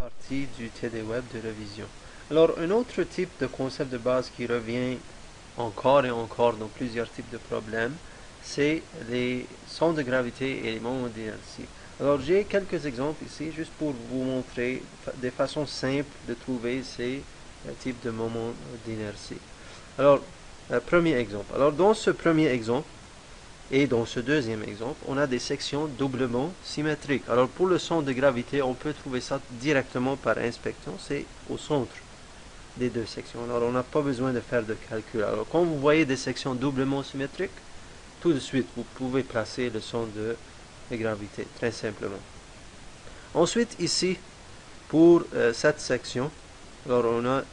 partie du TD Web de révision. Alors, un autre type de concept de base qui revient encore et encore dans plusieurs types de problèmes, c'est les centres de gravité et les moments d'inertie. Alors, j'ai quelques exemples ici, juste pour vous montrer des façons simples de trouver ces types de moments d'inertie. Alors, premier exemple. Alors, dans ce premier exemple, et dans ce deuxième exemple, on a des sections doublement symétriques. Alors pour le centre de gravité, on peut trouver ça directement par inspection. C'est au centre des deux sections. Alors on n'a pas besoin de faire de calcul. Alors quand vous voyez des sections doublement symétriques, tout de suite vous pouvez placer le centre de gravité, très simplement. Ensuite ici, pour cette section, alors on a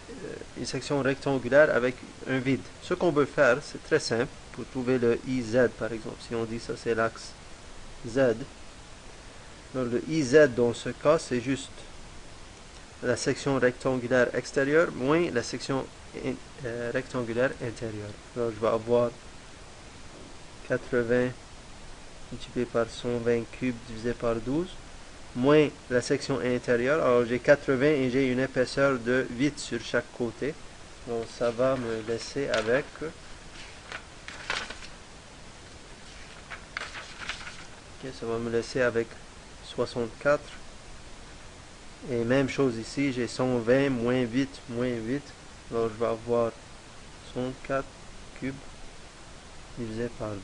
une section rectangulaire avec un vide. Ce qu'on peut faire, c'est très simple. Pour trouver le IZ par exemple, si on dit ça c'est l'axe Z, alors le IZ dans ce cas c'est juste la section rectangulaire extérieure moins la section rectangulaire intérieure. Alors je vais avoir 80 multiplié par 120 cubes divisé par 12 moins la section intérieure. Alors j'ai 80 et j'ai une épaisseur de 8 sur chaque côté. Donc ça va me laisser avec ça va me laisser avec 64. Et même chose ici, j'ai 120 moins 8 moins 8. Alors je vais avoir 64 cubes divisé par 12.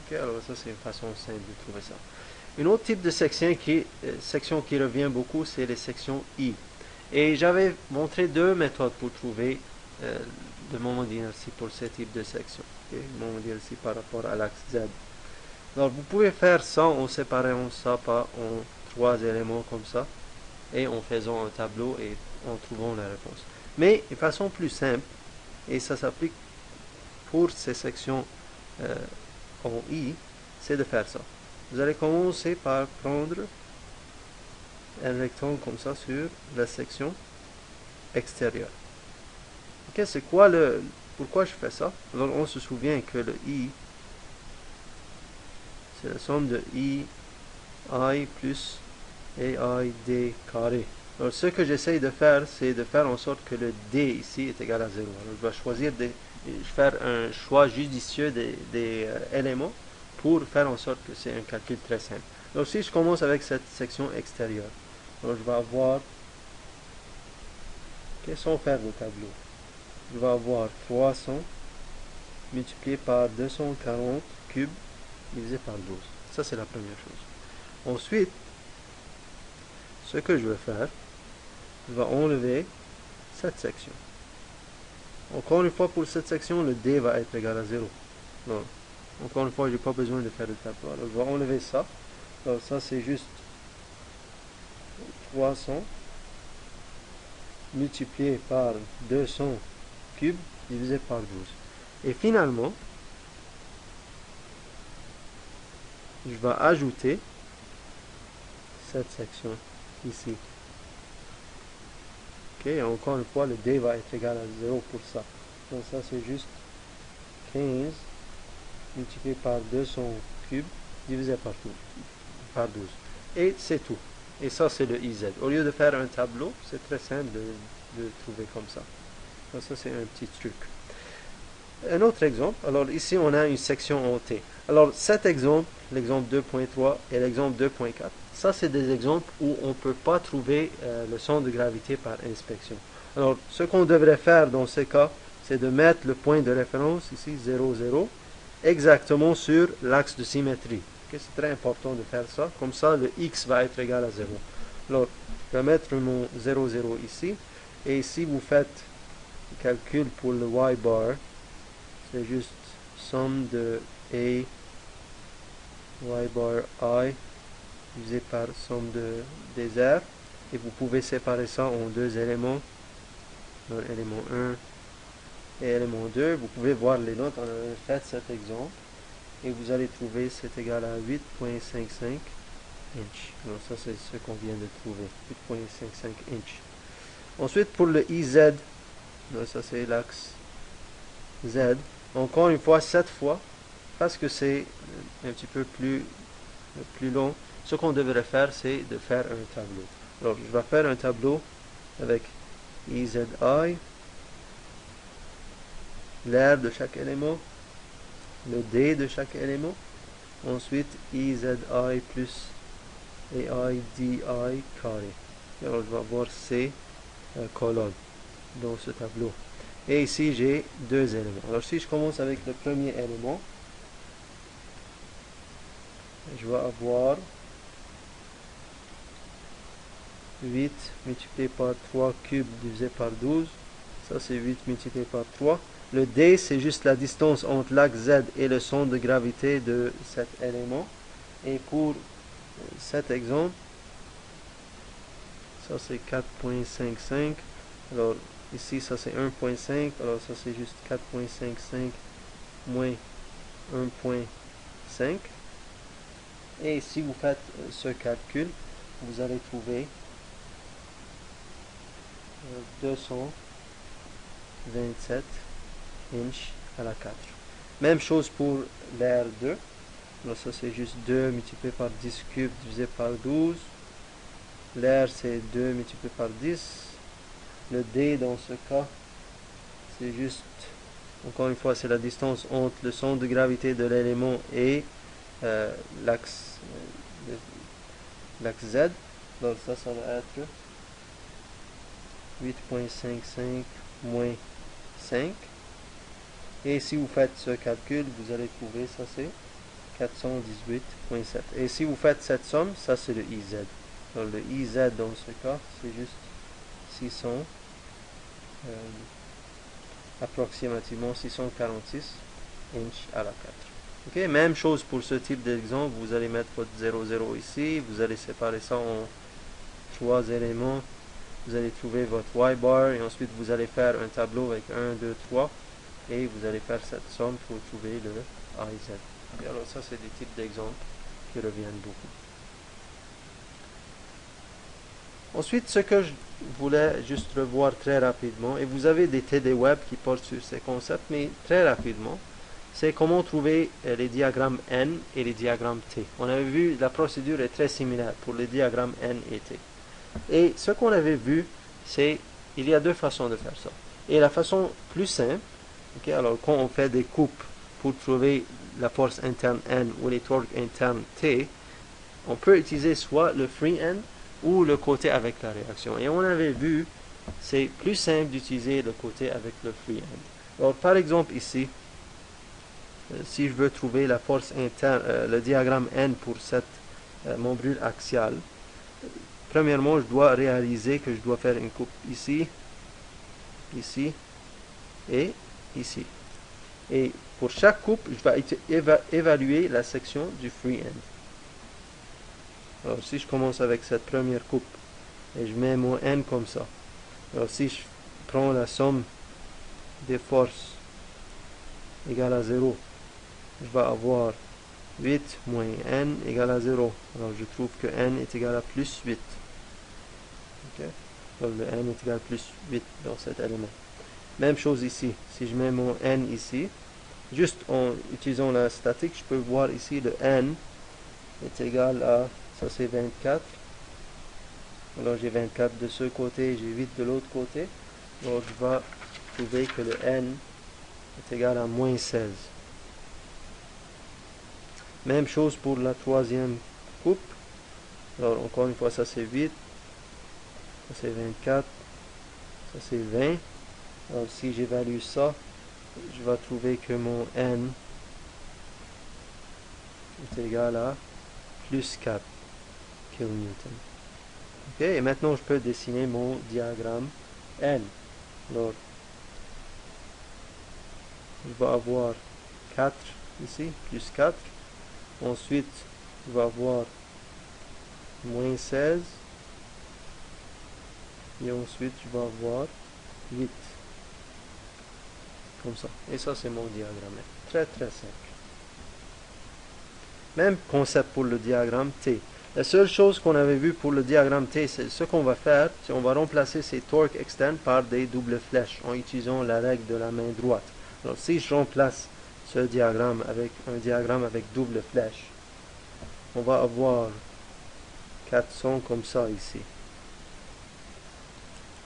Ok, alors ça c'est une façon simple de trouver ça. Une autre type de section qui revient beaucoup, c'est les sections I. Et j'avais montré deux méthodes pour trouver le moment d'inertie pour ce type de section. Okay, le moment d'inertie par rapport à l'axe Z. Alors vous pouvez faire ça en séparant ça par en trois éléments comme ça et en faisant un tableau et en trouvant la réponse. Mais de façon plus simple, et ça s'applique pour ces sections en I, c'est de faire ça. Vous allez commencer par prendre un rectangle comme ça sur la section extérieure. Ok, c'est quoi pourquoi je fais ça? Alors on se souvient que le I, c'est la somme de I plus AI D carré. Alors ce que j'essaye de faire, c'est de faire en sorte que le D ici est égal à 0. Alors je dois choisir faire un choix judicieux des éléments pour faire en sorte que c'est un calcul très simple. Alors si je commence avec cette section extérieure, alors je vais avoir, sans faire de tableau, je vais avoir 300 multiplié par 240 cubes divisé par 12. Ça c'est la première chose. Ensuite, ce que je vais faire, je vais enlever cette section. Encore une fois, pour cette section, le D va être égal à 0. Donc, encore une fois, je n'ai pas besoin de faire le tableau. Alors, je vais enlever ça. Alors, ça, c'est juste 300 multiplié par 200 cubes divisé par 12. Et finalement, je vais ajouter cette section ici. Ok, encore une fois, le D va être égal à 0 pour ça. Donc ça, c'est juste 15 multiplié par 200 cubes divisé par 12. Et c'est tout. Et ça, c'est le IZ. Au lieu de faire un tableau, c'est très simple de trouver comme ça. Donc ça, c'est un petit truc. Un autre exemple. Alors ici, on a une section en T. Alors cet exemple, l'exemple 2.3 et l'exemple 2.4, ça c'est des exemples où on ne peut pas trouver le centre de gravité par inspection. Alors ce qu'on devrait faire dans ce cas, c'est de mettre le point de référence, ici 0, 0, exactement sur l'axe de symétrie. Okay, c'est très important de faire ça. Comme ça, le X va être égal à 0. Alors, je vais mettre mon 0, 0 ici. Et si vous faites le calcul pour le Y bar, c'est juste somme de A Y bar I divisé par somme des R. Et vous pouvez séparer ça en deux éléments. Donc, élément 1 et élément 2. Vous pouvez voir les notes. On a fait cet exemple. Et vous allez trouver c'est égal à 8.55 inches. Alors ça c'est ce qu'on vient de trouver. 8.55 inches. Ensuite pour le IZ, alors, ça c'est l'axe Z. Encore une fois, cette fois, parce que c'est un petit peu plus long, ce qu'on devrait faire, c'est de faire un tableau. Alors, je vais faire un tableau avec IZI, l'air de chaque élément, le D de chaque élément, ensuite IZI plus AIDI carré. Alors, je vais avoir ces colonnes dans ce tableau. Et ici, j'ai deux éléments. Alors, si je commence avec le premier élément, je vais avoir 8 multiplié par 3 cube divisé par 12. Ça, c'est 8 multiplié par 3. Le D, c'est juste la distance entre l'axe Z et le centre de gravité de cet élément. Et pour cet exemple, ça, c'est 4.55. Alors, ici, ça, c'est 1.5. Alors, ça, c'est juste 4.55 moins 1.5. Et si vous faites ce calcul, vous allez trouver 227 inches à la 4. Même chose pour l'air 2. Alors ça c'est juste 2 multiplié par 10 cube divisé par 12. L'air c'est 2 multiplié par 10. Le D dans ce cas, c'est juste, encore une fois, c'est la distance entre le centre de gravité de l'élément et l'axe Z. Donc ça va être 8.55 moins 5. Et si vous faites ce calcul, vous allez trouver, ça c'est 418.7. Et si vous faites cette somme, ça c'est le IZ. Donc le IZ dans ce cas, c'est juste 600, approximativement 646 inches à la 4. Ok, même chose pour ce type d'exemple, vous allez mettre votre 0,0 ici, vous allez séparer ça en 3 éléments, vous allez trouver votre Y-bar et ensuite vous allez faire un tableau avec 1, 2, 3 et vous allez faire cette somme pour trouver le IZ. Et alors ça c'est des types d'exemples qui reviennent beaucoup. Ensuite, ce que je voulais juste revoir très rapidement, et vous avez des TD web qui portent sur ces concepts, mais très rapidement, c'est comment trouver les diagrammes N et les diagrammes T. On avait vu, la procédure est très similaire pour les diagrammes N et T. Et ce qu'on avait vu, c'est, il y a deux façons de faire ça. Et la façon plus simple, okay, alors quand on fait des coupes pour trouver la force interne N ou les torques internes T, on peut utiliser soit le free end ou le côté avec la réaction. Et on avait vu, c'est plus simple d'utiliser le côté avec le free end. Alors par exemple ici, si je veux trouver la force interne, le diagramme N pour cette membrure axiale, premièrement, je dois réaliser que je dois faire une coupe ici, ici et ici. Et pour chaque coupe, je vais évaluer la section du free end. Alors si je commence avec cette première coupe et je mets mon N comme ça, alors si je prends la somme des forces égale à 0, je vais avoir 8 moins N égale à 0. Alors je trouve que N est égal à plus 8. Okay. Donc le N est égal à plus 8 dans cet élément. Même chose ici. Si je mets mon N ici, juste en utilisant la statique, je peux voir ici le N est égal à, ça c'est 24. Alors j'ai 24 de ce côté, j'ai 8 de l'autre côté. Donc je vais trouver que le N est égal à moins 16. Même chose pour la troisième coupe. Alors encore une fois, ça c'est 8. Ça c'est 24. Ça c'est 20. Alors si j'évalue ça, je vais trouver que mon N est égal à plus 4 kN. Okay, et maintenant je peux dessiner mon diagramme N. Alors, je vais avoir 4 ici, plus 4. Ensuite, je vais avoir moins 16. Et ensuite, je vais avoir 8. Comme ça. Et ça, c'est mon diagramme N. Très, très simple. Même concept pour le diagramme T. La seule chose qu'on avait vu pour le diagramme T, c'est ce qu'on va faire, c'est on va remplacer ces torques externes par des doubles flèches en utilisant la règle de la main droite. Alors si je remplace ce diagramme avec un diagramme avec double flèche, on va avoir 400 comme ça ici.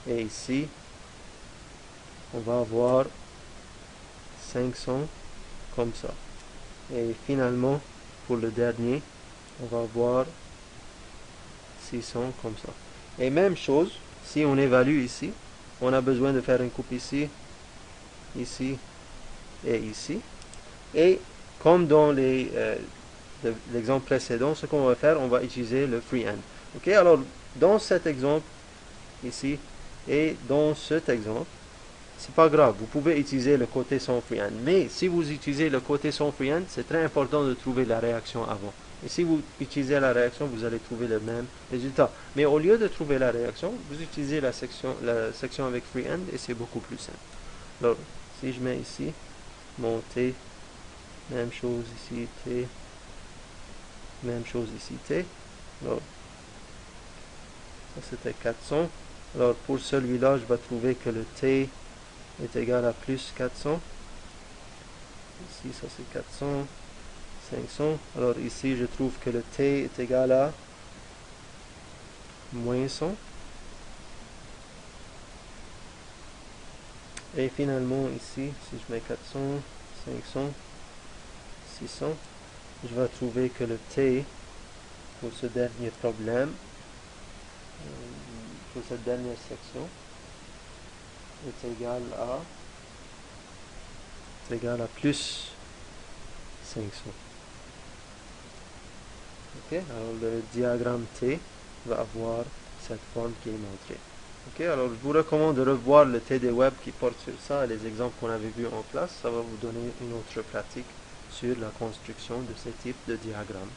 Et ici, on va avoir 500 comme ça. Et finalement, pour le dernier, on va avoir 600 comme ça. Et même chose, si on évalue ici, on a besoin de faire une coupe ici, ici et ici. Et comme dans l'exemple précédent, ce qu'on va faire, on va utiliser le freehand. Ok, alors dans cet exemple ici et dans cet exemple, c'est pas grave, vous pouvez utiliser le côté sans freehand. Mais si vous utilisez le côté sans freehand, c'est très important de trouver la réaction avant. Et si vous utilisez la réaction, vous allez trouver le même résultat. Mais au lieu de trouver la réaction, vous utilisez la section avec freehand et c'est beaucoup plus simple. Alors, si je mets ici mon T, même chose ici, T, même chose ici, T. Alors, ça c'était 400. Alors, pour celui-là, je vais trouver que le T est égal à plus 400. Ici, ça c'est 400, 500. Alors ici, je trouve que le T est égal à moins 100. Et finalement, ici, si je mets 400, 500, 600, je vais trouver que le T, pour ce dernier problème, pour cette dernière section, est égal à plus 500. Ok, alors le diagramme T va avoir cette forme qui est montrée. Ok, alors je vous recommande de revoir le TD Web qui porte sur ça et les exemples qu'on avait vus en classe. Ça va vous donner une autre pratique sur la construction de ce type de diagramme.